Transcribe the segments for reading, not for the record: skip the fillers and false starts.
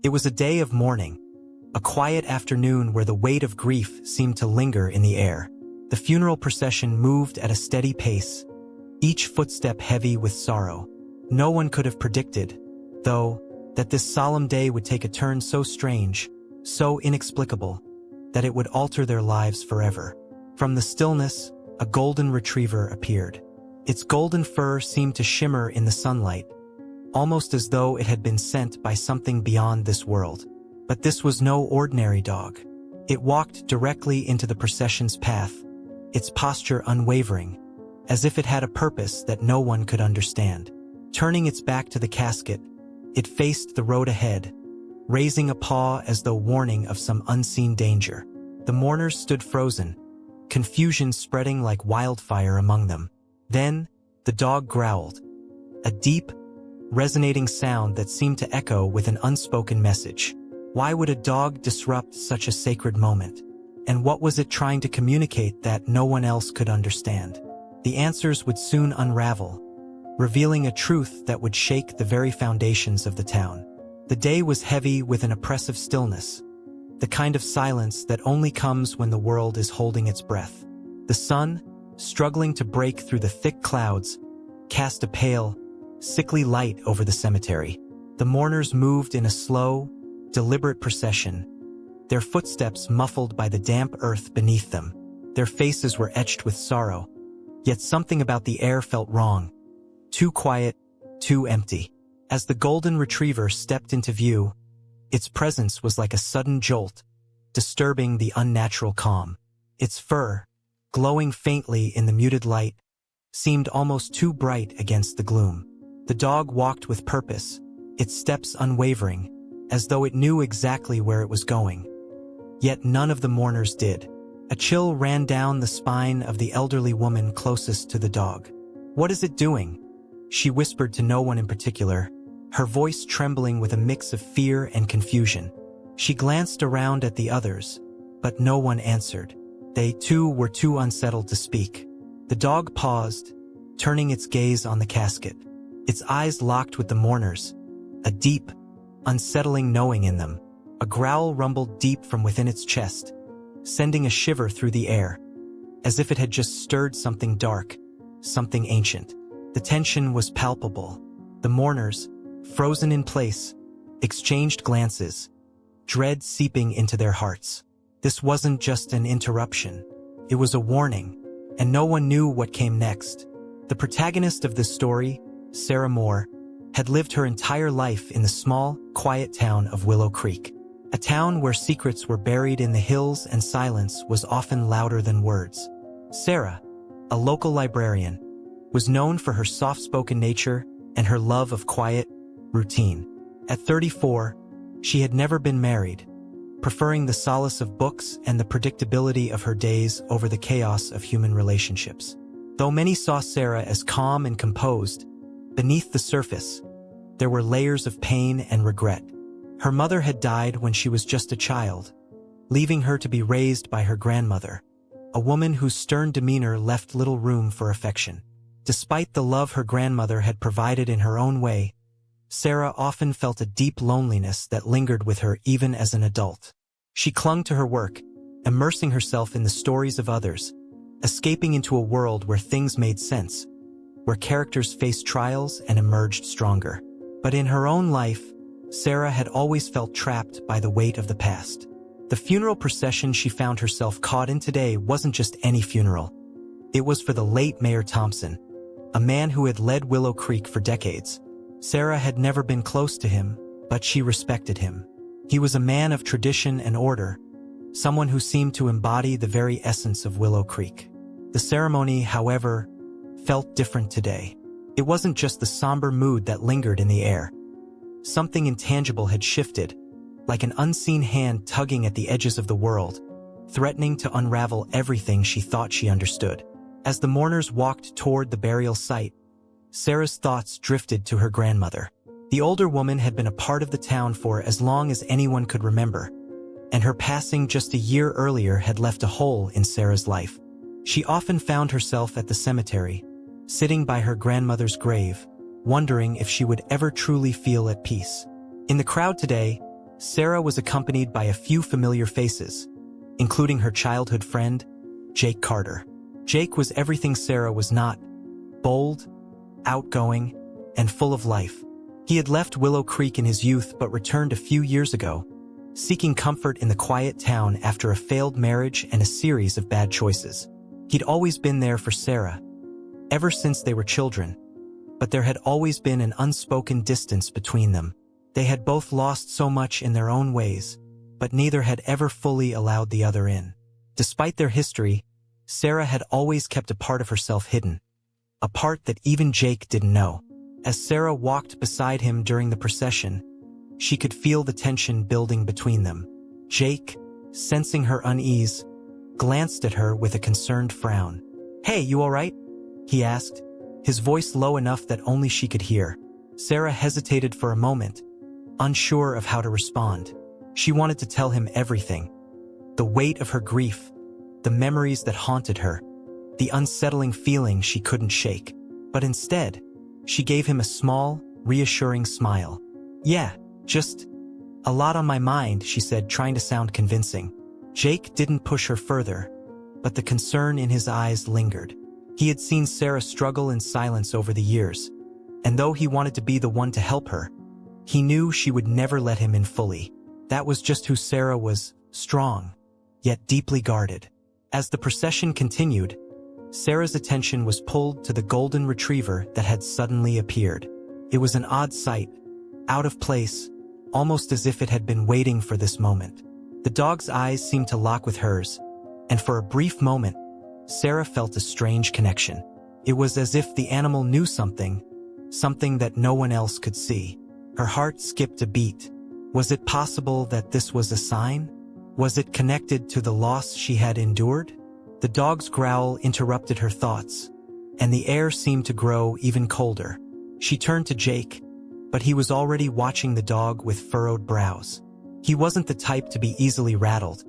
It was a day of mourning, a quiet afternoon where the weight of grief seemed to linger in the air. The funeral procession moved at a steady pace, each footstep heavy with sorrow. No one could have predicted, though, that this solemn day would take a turn so strange, so inexplicable, that it would alter their lives forever. From the stillness, a golden retriever appeared. Its golden fur seemed to shimmer in the sunlight, almost as though it had been sent by something beyond this world. But this was no ordinary dog. It walked directly into the procession's path, its posture unwavering, as if it had a purpose that no one could understand. Turning its back to the casket, it faced the road ahead, raising a paw as though warning of some unseen danger. The mourners stood frozen, confusion spreading like wildfire among them. Then, the dog growled, a deep, resonating sound that seemed to echo with an unspoken message. Why would a dog disrupt such a sacred moment? And what was it trying to communicate that no one else could understand? The answers would soon unravel, revealing a truth that would shake the very foundations of the town. The day was heavy with an oppressive stillness, the kind of silence that only comes when the world is holding its breath. The sun, struggling to break through the thick clouds, cast a pale, sickly light over the cemetery. The mourners moved in a slow, deliberate procession, their footsteps muffled by the damp earth beneath them. Their faces were etched with sorrow, yet something about the air felt wrong. Too quiet, too empty. As the golden retriever stepped into view, its presence was like a sudden jolt, disturbing the unnatural calm. Its fur, glowing faintly in the muted light, seemed almost too bright against the gloom. The dog walked with purpose, its steps unwavering, as though it knew exactly where it was going. Yet none of the mourners did. A chill ran down the spine of the elderly woman closest to the dog. "What is it doing?" she whispered to no one in particular, her voice trembling with a mix of fear and confusion. She glanced around at the others, but no one answered. They, too, were too unsettled to speak. The dog paused, turning its gaze on the casket. Its eyes locked with the mourners, a deep, unsettling knowing in them. A growl rumbled deep from within its chest, sending a shiver through the air, as if it had just stirred something dark, something ancient. The tension was palpable. The mourners, frozen in place, exchanged glances, dread seeping into their hearts. This wasn't just an interruption. It was a warning, and no one knew what came next. The protagonist of this story, Sarah Moore, had lived her entire life in the small, quiet town of Willow Creek. A town where secrets were buried in the hills and silence was often louder than words. Sarah, a local librarian, was known for her soft-spoken nature and her love of quiet, routine. At 34, she had never been married, preferring the solace of books and the predictability of her days over the chaos of human relationships. Though many saw Sarah as calm and composed, beneath the surface, there were layers of pain and regret. Her mother had died when she was just a child, leaving her to be raised by her grandmother, a woman whose stern demeanor left little room for affection. Despite the love her grandmother had provided in her own way, Sarah often felt a deep loneliness that lingered with her even as an adult. She clung to her work, immersing herself in the stories of others, escaping into a world where things made sense, where characters faced trials and emerged stronger. But in her own life, Sarah had always felt trapped by the weight of the past. The funeral procession she found herself caught in today wasn't just any funeral. It was for the late Mayor Thompson, a man who had led Willow Creek for decades. Sarah had never been close to him, but she respected him. He was a man of tradition and order, someone who seemed to embody the very essence of Willow Creek. The ceremony, however, felt different today. It wasn't just the somber mood that lingered in the air. Something intangible had shifted, like an unseen hand tugging at the edges of the world, threatening to unravel everything she thought she understood. As the mourners walked toward the burial site, Sarah's thoughts drifted to her grandmother. The older woman had been a part of the town for as long as anyone could remember, and her passing just a year earlier had left a hole in Sarah's life. She often found herself at the cemetery, sitting by her grandmother's grave, wondering if she would ever truly feel at peace. In the crowd today, Sarah was accompanied by a few familiar faces, including her childhood friend, Jake Carter. Jake was everything Sarah was not: bold, outgoing, and full of life. He had left Willow Creek in his youth but returned a few years ago, seeking comfort in the quiet town after a failed marriage and a series of bad choices. He'd always been there for Sarah, ever since they were children, but there had always been an unspoken distance between them. They had both lost so much in their own ways, but neither had ever fully allowed the other in. Despite their history, Sarah had always kept a part of herself hidden, a part that even Jake didn't know. As Sarah walked beside him during the procession, she could feel the tension building between them. Jake, sensing her unease, glanced at her with a concerned frown. "Hey, you all right?" he asked, his voice low enough that only she could hear. Sarah hesitated for a moment, unsure of how to respond. She wanted to tell him everything: the weight of her grief, the memories that haunted her, the unsettling feeling she couldn't shake. But instead, she gave him a small, reassuring smile. "Yeah, just a lot on my mind," she said, trying to sound convincing. Jake didn't push her further, but the concern in his eyes lingered. He had seen Sarah struggle in silence over the years, and though he wanted to be the one to help her, he knew she would never let him in fully. That was just who Sarah was: strong, yet deeply guarded. As the procession continued, Sarah's attention was pulled to the golden retriever that had suddenly appeared. It was an odd sight, out of place, almost as if it had been waiting for this moment. The dog's eyes seemed to lock with hers, and for a brief moment, Sarah felt a strange connection. It was as if the animal knew something that no one else could see. Her heart skipped a beat. Was it possible that this was a sign? Was it connected to the loss she had endured? The dog's growl interrupted her thoughts, and the air seemed to grow even colder. She turned to Jake, but he was already watching the dog with furrowed brows. He wasn't the type to be easily rattled,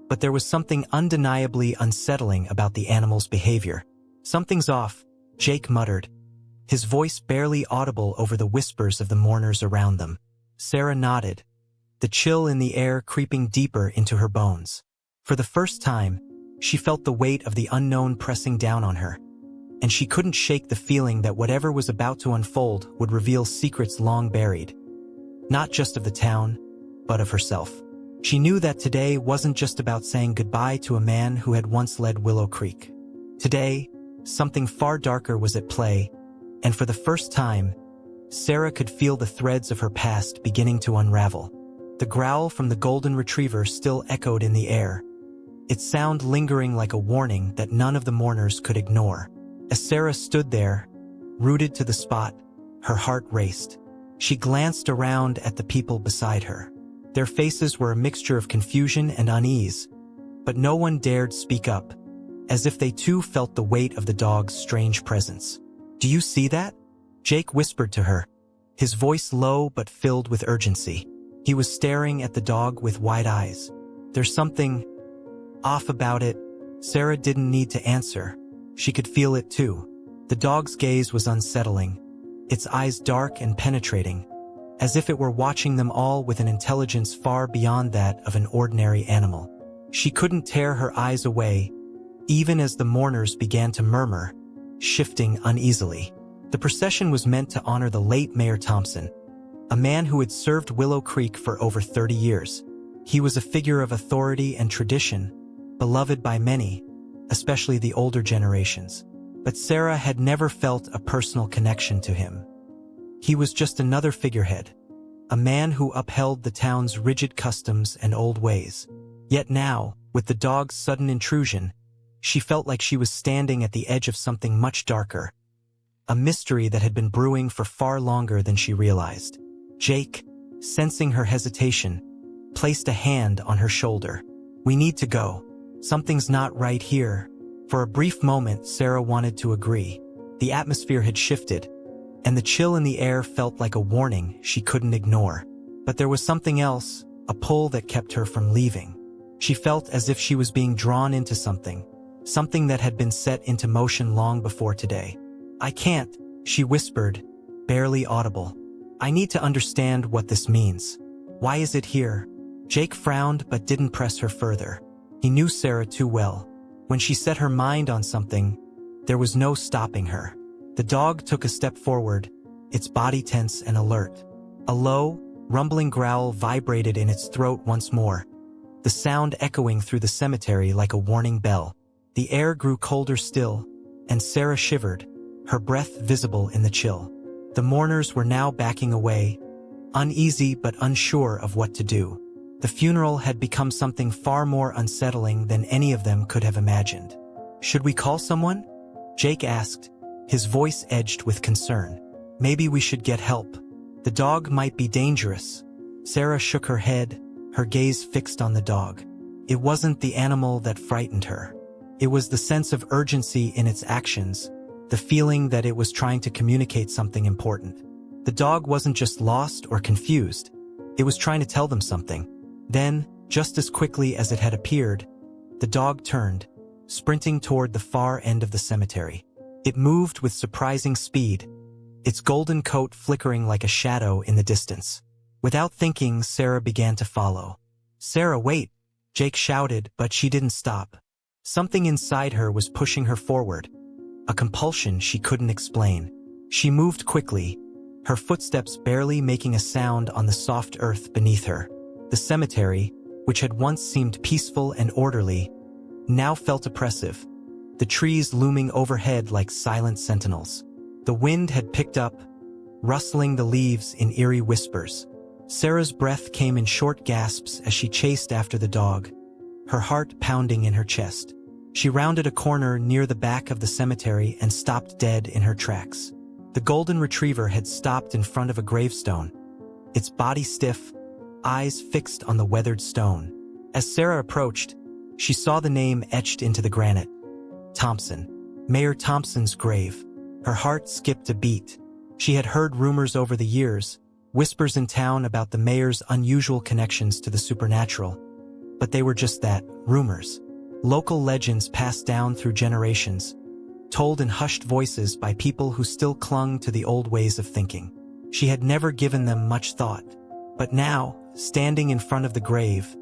but there was something undeniably unsettling about the animal's behavior. "Something's off," Jake muttered, his voice barely audible over the whispers of the mourners around them. Sarah nodded, the chill in the air creeping deeper into her bones. For the first time, she felt the weight of the unknown pressing down on her, and she couldn't shake the feeling that whatever was about to unfold would reveal secrets long buried, not just of the town, but of herself. She knew that today wasn't just about saying goodbye to a man who had once led Willow Creek. Today, something far darker was at play, and for the first time, Sarah could feel the threads of her past beginning to unravel. The growl from the golden retriever still echoed in the air, its sound lingering like a warning that none of the mourners could ignore. As Sarah stood there, rooted to the spot, her heart raced. She glanced around at the people beside her. Their faces were a mixture of confusion and unease, but no one dared speak up, as if they too felt the weight of the dog's strange presence. "Do you see that?" Jake whispered to her, his voice low but filled with urgency. He was staring at the dog with wide eyes. "There's something off about it." Sarah didn't need to answer. She could feel it too. The dog's gaze was unsettling, its eyes dark and penetrating, as if it were watching them all with an intelligence far beyond that of an ordinary animal. She couldn't tear her eyes away, even as the mourners began to murmur, shifting uneasily. The procession was meant to honor the late Mayor Thompson, a man who had served Willow Creek for over 30 years. He was a figure of authority and tradition, beloved by many, especially the older generations. But Sarah had never felt a personal connection to him. He was just another figurehead, a man who upheld the town's rigid customs and old ways. Yet now, with the dog's sudden intrusion, she felt like she was standing at the edge of something much darker, a mystery that had been brewing for far longer than she realized. Jake, sensing her hesitation, placed a hand on her shoulder. "We need to go. Something's not right here." For a brief moment, Sarah wanted to agree. The atmosphere had shifted, and the chill in the air felt like a warning she couldn't ignore. But there was something else, a pull that kept her from leaving. She felt as if she was being drawn into something that had been set into motion long before today. "I can't," she whispered, barely audible. "I need to understand what this means." Why is it here? Jake frowned but didn't press her further. He knew Sarah too well. When she set her mind on something, there was no stopping her. The dog took a step forward, its body tense and alert. A low, rumbling growl vibrated in its throat once more, the sound echoing through the cemetery like a warning bell. The air grew colder still, and Sarah shivered, her breath visible in the chill. The mourners were now backing away, uneasy but unsure of what to do. The funeral had become something far more unsettling than any of them could have imagined. Should we call someone? Jake asked, his voice edged with concern. Maybe we should get help. The dog might be dangerous. Sarah shook her head, her gaze fixed on the dog. It wasn't the animal that frightened her. It was the sense of urgency in its actions, the feeling that it was trying to communicate something important. The dog wasn't just lost or confused. It was trying to tell them something. Then, just as quickly as it had appeared, the dog turned, sprinting toward the far end of the cemetery. It moved with surprising speed, its golden coat flickering like a shadow in the distance. Without thinking, Sarah began to follow. "Sarah, wait!" Jake shouted, but she didn't stop. Something inside her was pushing her forward, a compulsion she couldn't explain. She moved quickly, her footsteps barely making a sound on the soft earth beneath her. The cemetery, which had once seemed peaceful and orderly, now felt oppressive, the trees looming overhead like silent sentinels. The wind had picked up, rustling the leaves in eerie whispers. Sarah's breath came in short gasps as she chased after the dog, her heart pounding in her chest. She rounded a corner near the back of the cemetery and stopped dead in her tracks. The golden retriever had stopped in front of a gravestone, its body stiff, eyes fixed on the weathered stone. As Sarah approached, she saw the name etched into the granite. Thompson. Mayor Thompson's grave. Her heart skipped a beat. She had heard rumors over the years, whispers in town about the mayor's unusual connections to the supernatural. But they were just that, rumors. Local legends passed down through generations, told in hushed voices by people who still clung to the old ways of thinking. She had never given them much thought. But now, standing in front of the grave,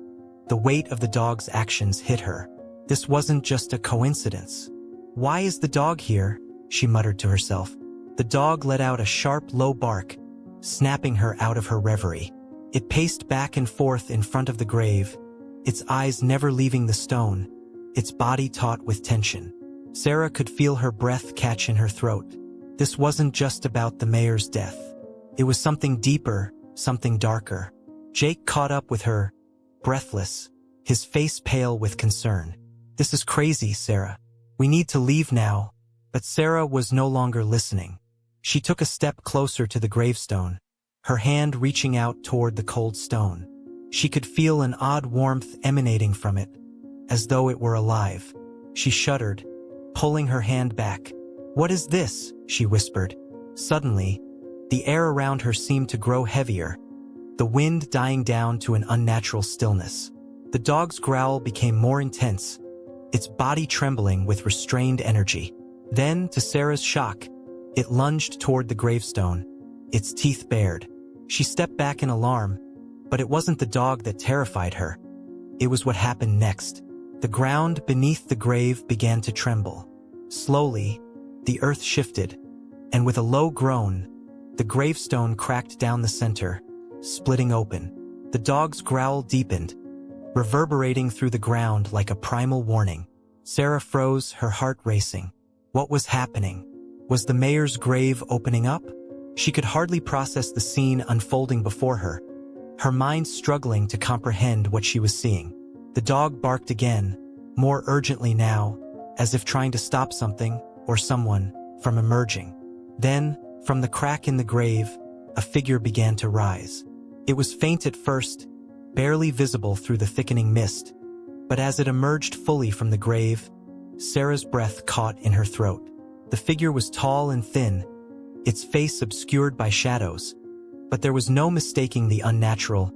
the weight of the dog's actions hit her. This wasn't just a coincidence. "Why is the dog here?" she muttered to herself. The dog let out a sharp, low bark, snapping her out of her reverie. It paced back and forth in front of the grave, its eyes never leaving the stone, its body taut with tension. Sarah could feel her breath catch in her throat. This wasn't just about the mayor's death. It was something deeper, something darker. Jake caught up with her, breathless, his face pale with concern. "This is crazy, Sarah. We need to leave now." But Sarah was no longer listening. She took a step closer to the gravestone, her hand reaching out toward the cold stone. She could feel an odd warmth emanating from it, as though it were alive. She shuddered, pulling her hand back. "What is this?" she whispered. Suddenly, the air around her seemed to grow heavier, the wind dying down to an unnatural stillness. The dog's growl became more intense, its body trembling with restrained energy. Then, to Sarah's shock, it lunged toward the gravestone, its teeth bared. She stepped back in alarm, but it wasn't the dog that terrified her. It was what happened next. The ground beneath the grave began to tremble. Slowly, the earth shifted, and with a low groan, the gravestone cracked down the center, splitting open. The dog's growl deepened, reverberating through the ground like a primal warning. Sarah froze, her heart racing. What was happening? Was the mayor's grave opening up? She could hardly process the scene unfolding before her, her mind struggling to comprehend what she was seeing. The dog barked again, more urgently now, as if trying to stop something, or someone, from emerging. Then, from the crack in the grave, a figure began to rise. It was faint at first, barely visible through the thickening mist, but as it emerged fully from the grave, Sarah's breath caught in her throat. The figure was tall and thin, its face obscured by shadows, but there was no mistaking the unnatural,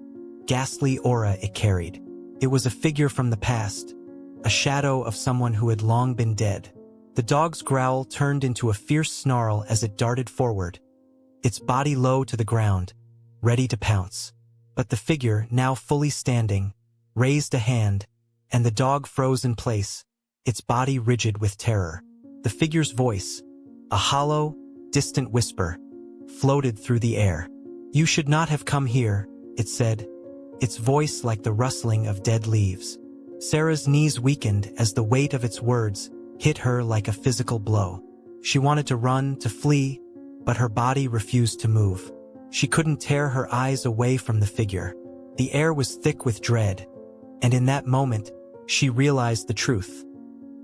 ghastly aura it carried. It was a figure from the past, a shadow of someone who had long been dead. The dog's growl turned into a fierce snarl as it darted forward, its body low to the ground, ready to pounce. But the figure, now fully standing, raised a hand, and the dog froze in place, its body rigid with terror. The figure's voice, a hollow, distant whisper, floated through the air. "You should not have come here," it said, its voice like the rustling of dead leaves. Sarah's knees weakened as the weight of its words hit her like a physical blow. She wanted to run, to flee, but her body refused to move. She couldn't tear her eyes away from the figure. The air was thick with dread, and in that moment, she realized the truth.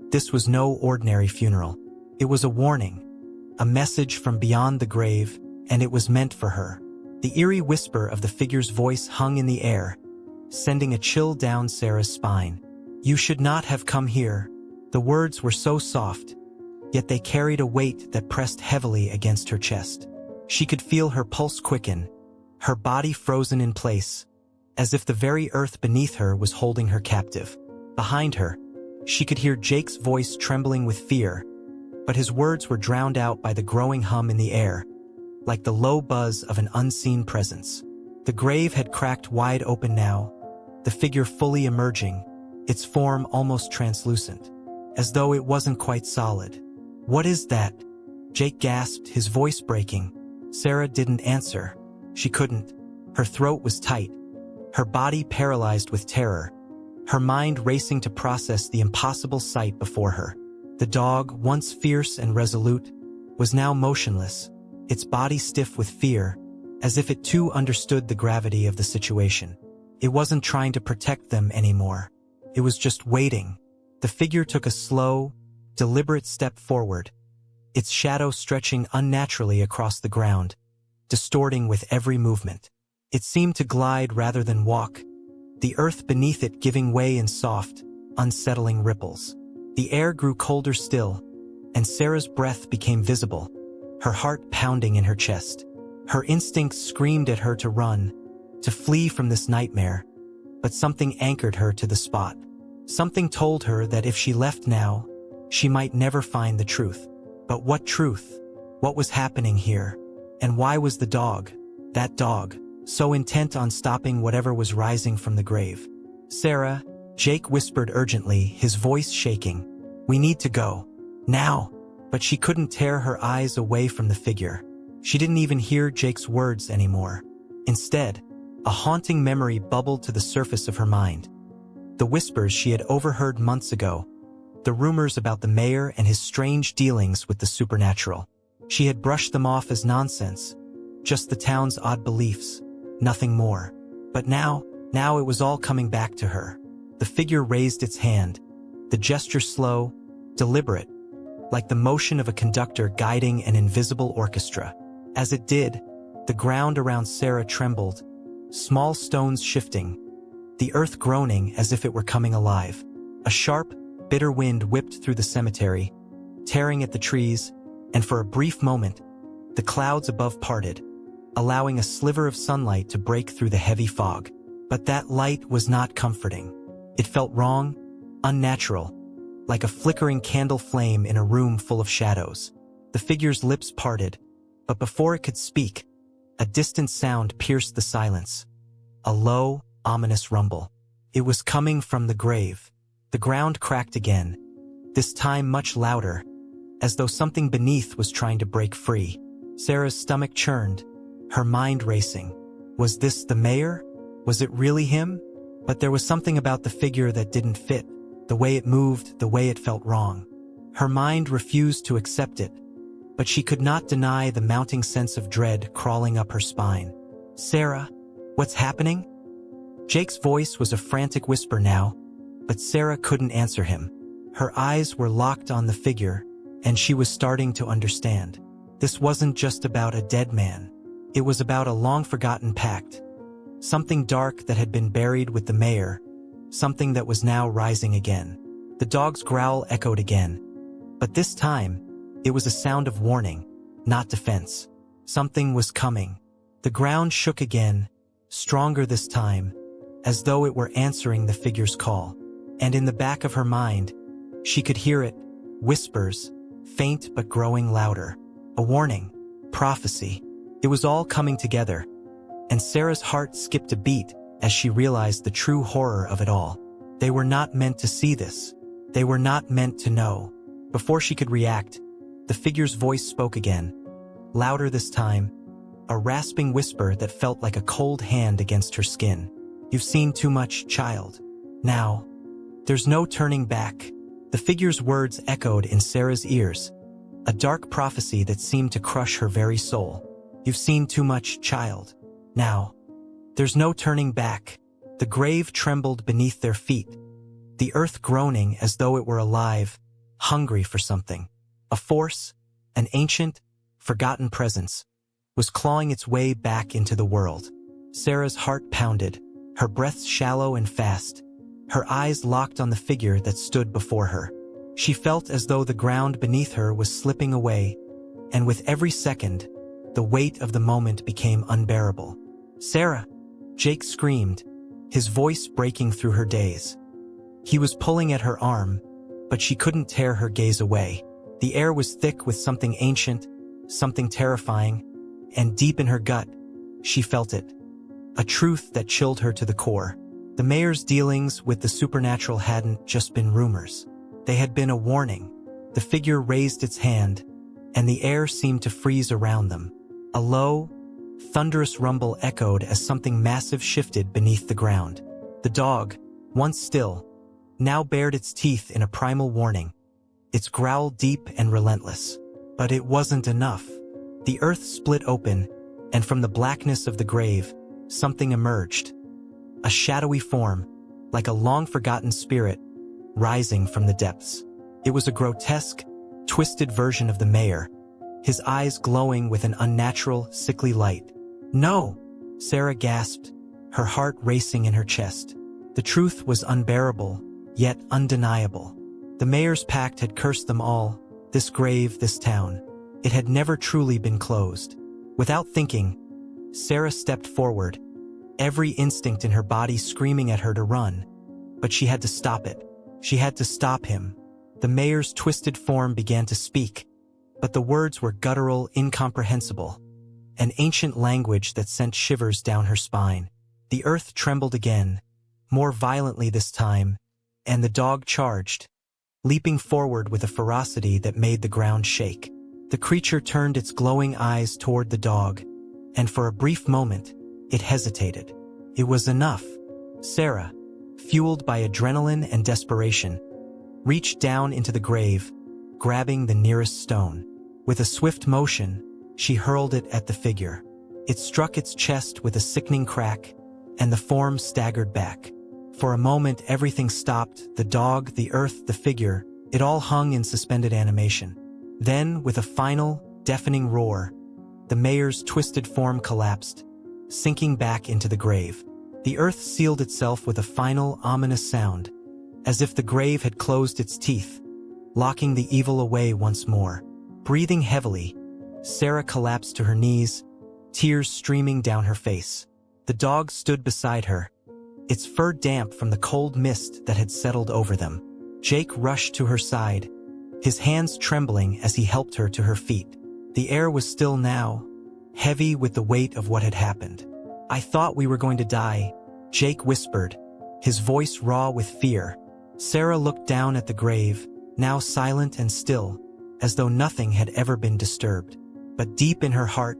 This was no ordinary funeral. It was a warning, a message from beyond the grave, and it was meant for her. The eerie whisper of the figure's voice hung in the air, sending a chill down Sarah's spine. "You should not have come here." The words were so soft, yet they carried a weight that pressed heavily against her chest. She could feel her pulse quicken, her body frozen in place, as if the very earth beneath her was holding her captive. Behind her, she could hear Jake's voice trembling with fear, but his words were drowned out by the growing hum in the air, like the low buzz of an unseen presence. The grave had cracked wide open now, the figure fully emerging, its form almost translucent, as though it wasn't quite solid. "What is that?" Jake gasped, his voice breaking. Sarah didn't answer. She couldn't. Her throat was tight, her body paralyzed with terror, her mind racing to process the impossible sight before her. The dog, once fierce and resolute, was now motionless, its body stiff with fear, as if it too understood the gravity of the situation. It wasn't trying to protect them anymore. It was just waiting. The figure took a slow, deliberate step forward, its shadow stretching unnaturally across the ground, distorting with every movement. It seemed to glide rather than walk, the earth beneath it giving way in soft, unsettling ripples. The air grew colder still, and Sarah's breath became visible, her heart pounding in her chest. Her instincts screamed at her to run, to flee from this nightmare, but something anchored her to the spot. Something told her that if she left now, she might never find the truth. But what truth? What was happening here? And why was the dog, that dog, so intent on stopping whatever was rising from the grave? "Sarah," Jake whispered urgently, his voice shaking. "We need to go. Now." But she couldn't tear her eyes away from the figure. She didn't even hear Jake's words anymore. Instead, a haunting memory bubbled to the surface of her mind. The whispers she had overheard months ago, the rumors about the mayor and his strange dealings with the supernatural. She had brushed them off as nonsense, just the town's odd beliefs, nothing more. But now it was all coming back to her. The figure raised its hand, the gesture slow, deliberate, like the motion of a conductor guiding an invisible orchestra. As it did, the ground around Sarah trembled, small stones shifting, the earth groaning as if it were coming alive. A sharp, bitter wind whipped through the cemetery, tearing at the trees, and for a brief moment, the clouds above parted, allowing a sliver of sunlight to break through the heavy fog. But that light was not comforting. It felt wrong, unnatural, like a flickering candle flame in a room full of shadows. The figure's lips parted, but before it could speak, a distant sound pierced the silence. A low, ominous rumble. It was coming from the grave. The ground cracked again, this time much louder, as though something beneath was trying to break free. Sarah's stomach churned, her mind racing. Was this the mayor? Was it really him? But there was something about the figure that didn't fit, the way it moved, the way it felt wrong. Her mind refused to accept it, but she could not deny the mounting sense of dread crawling up her spine. "Sarah, what's happening?" Jake's voice was a frantic whisper now, but Sarah couldn't answer him. Her eyes were locked on the figure, and she was starting to understand. This wasn't just about a dead man. It was about a long-forgotten pact. Something dark that had been buried with the mayor, something that was now rising again. The dog's growl echoed again, but this time, it was a sound of warning, not defense. Something was coming. The ground shook again, stronger this time, as though it were answering the figure's call. And in the back of her mind, she could hear it, whispers, faint but growing louder. A warning, prophecy. It was all coming together. and Sarah's heart skipped a beat as she realized the true horror of it all. They were not meant to see this. They were not meant to know. Before she could react, the figure's voice spoke again, louder this time, a rasping whisper that felt like a cold hand against her skin. "You've seen too much, child. Now, there's no turning back." The figure's words echoed in Sarah's ears, a dark prophecy that seemed to crush her very soul. "You've seen too much, child. Now, there's no turning back." The grave trembled beneath their feet, the earth groaning as though it were alive, hungry for something. A force, an ancient, forgotten presence, was clawing its way back into the world. Sarah's heart pounded, her breath shallow and fast, her eyes locked on the figure that stood before her. She felt as though the ground beneath her was slipping away, and with every second, the weight of the moment became unbearable. "Sarah!" Jake screamed, his voice breaking through her daze. He was pulling at her arm, but she couldn't tear her gaze away. The air was thick with something ancient, something terrifying, and deep in her gut, she felt it. A truth that chilled her to the core. The mayor's dealings with the supernatural hadn't just been rumors. They had been a warning. The figure raised its hand, and the air seemed to freeze around them. A low, thunderous rumble echoed as something massive shifted beneath the ground. The dog, once still, now bared its teeth in a primal warning, its growl deep and relentless. But it wasn't enough. The earth split open, and from the blackness of the grave, something emerged. A shadowy form, like a long-forgotten spirit, rising from the depths. It was a grotesque, twisted version of the mayor, his eyes glowing with an unnatural, sickly light. "No!" Sarah gasped, her heart racing in her chest. The truth was unbearable, yet undeniable. The mayor's pact had cursed them all, this grave, this town. It had never truly been closed. Without thinking, Sarah stepped forward, every instinct in her body screaming at her to run. But she had to stop it. She had to stop him. The mayor's twisted form began to speak, but the words were guttural, incomprehensible, an ancient language that sent shivers down her spine. The earth trembled again, more violently this time, and the dog charged, leaping forward with a ferocity that made the ground shake. The creature turned its glowing eyes toward the dog, and for a brief moment, it hesitated. It was enough. Sarah, fueled by adrenaline and desperation, reached down into the grave, grabbing the nearest stone. With a swift motion, she hurled it at the figure. It struck its chest with a sickening crack, and the form staggered back. For a moment, everything stopped, the dog, the earth, the figure. It all hung in suspended animation. Then, with a final, deafening roar, the mayor's twisted form collapsed, sinking back into the grave. The earth sealed itself with a final, ominous sound, as if the grave had closed its teeth, locking the evil away once more. Breathing heavily, Sarah collapsed to her knees, tears streaming down her face. The dog stood beside her, its fur damp from the cold mist that had settled over them. Jake rushed to her side, his hands trembling as he helped her to her feet. The air was still now, heavy with the weight of what had happened. "I thought we were going to die," Jake whispered, his voice raw with fear. Sarah looked down at the grave, now silent and still, as though nothing had ever been disturbed. But deep in her heart,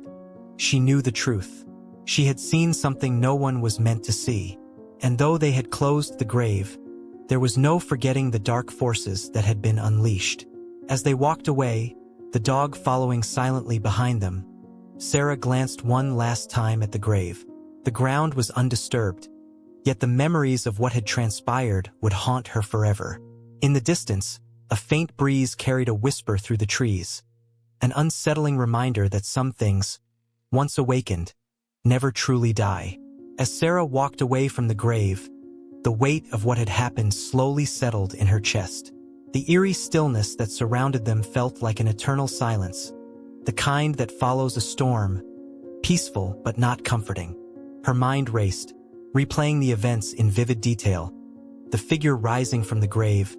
she knew the truth. She had seen something no one was meant to see. And though they had closed the grave, there was no forgetting the dark forces that had been unleashed. As they walked away, the dog following silently behind them, Sarah glanced one last time at the grave. The ground was undisturbed, yet the memories of what had transpired would haunt her forever. In the distance, a faint breeze carried a whisper through the trees, an unsettling reminder that some things, once awakened, never truly die. As Sarah walked away from the grave, the weight of what had happened slowly settled in her chest. The eerie stillness that surrounded them felt like an eternal silence, the kind that follows a storm, peaceful but not comforting. Her mind raced, replaying the events in vivid detail, the figure rising from the grave,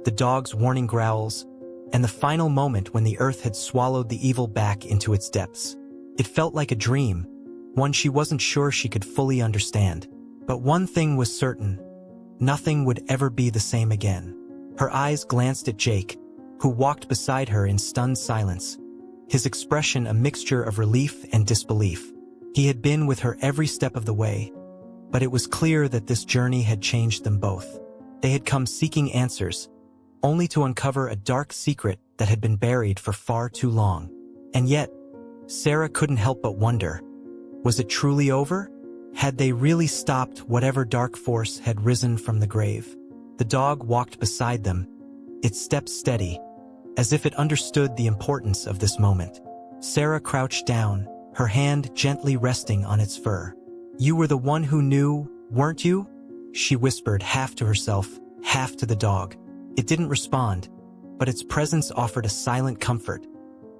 the dog's warning growls, and the final moment when the earth had swallowed the evil back into its depths. It felt like a dream, one she wasn't sure she could fully understand. But one thing was certain: nothing would ever be the same again. Her eyes glanced at Jake, who walked beside her in stunned silence, his expression a mixture of relief and disbelief. He had been with her every step of the way, but it was clear that this journey had changed them both. They had come seeking answers, only to uncover a dark secret that had been buried for far too long. And yet, Sarah couldn't help but wonder, was it truly over? Had they really stopped whatever dark force had risen from the grave? The dog walked beside them, its steps steady, as if it understood the importance of this moment. Sarah crouched down, her hand gently resting on its fur. "You were the one who knew, weren't you?" she whispered, half to herself, half to the dog. It didn't respond, but its presence offered a silent comfort,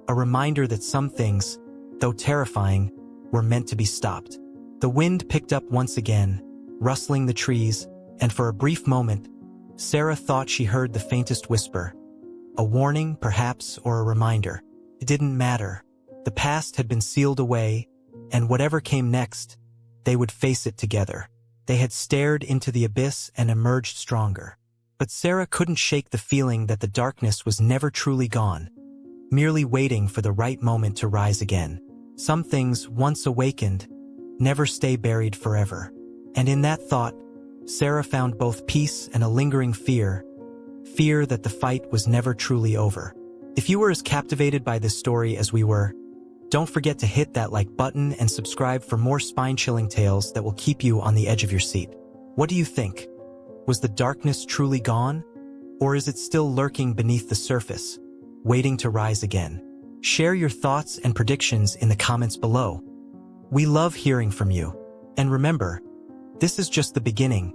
a reminder that some things, though terrifying, were meant to be stopped. The wind picked up once again, rustling the trees, and for a brief moment, Sarah thought she heard the faintest whisper. A warning, perhaps, or a reminder. It didn't matter. The past had been sealed away, and whatever came next, they would face it together. They had stared into the abyss and emerged stronger. But Sarah couldn't shake the feeling that the darkness was never truly gone, merely waiting for the right moment to rise again. Some things, once awakened, never stay buried forever. And in that thought, Sarah found both peace and a lingering fear that the fight was never truly over. If you were as captivated by this story as we were, don't forget to hit that like button and subscribe for more spine-chilling tales that will keep you on the edge of your seat. What do you think? Was the darkness truly gone? Or is it still lurking beneath the surface, waiting to rise again? Share your thoughts and predictions in the comments below. We love hearing from you. And remember, this is just the beginning.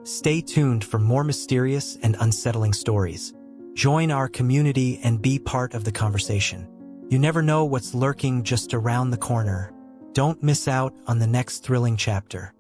Stay tuned for more mysterious and unsettling stories. Join our community and be part of the conversation. You never know what's lurking just around the corner. Don't miss out on the next thrilling chapter.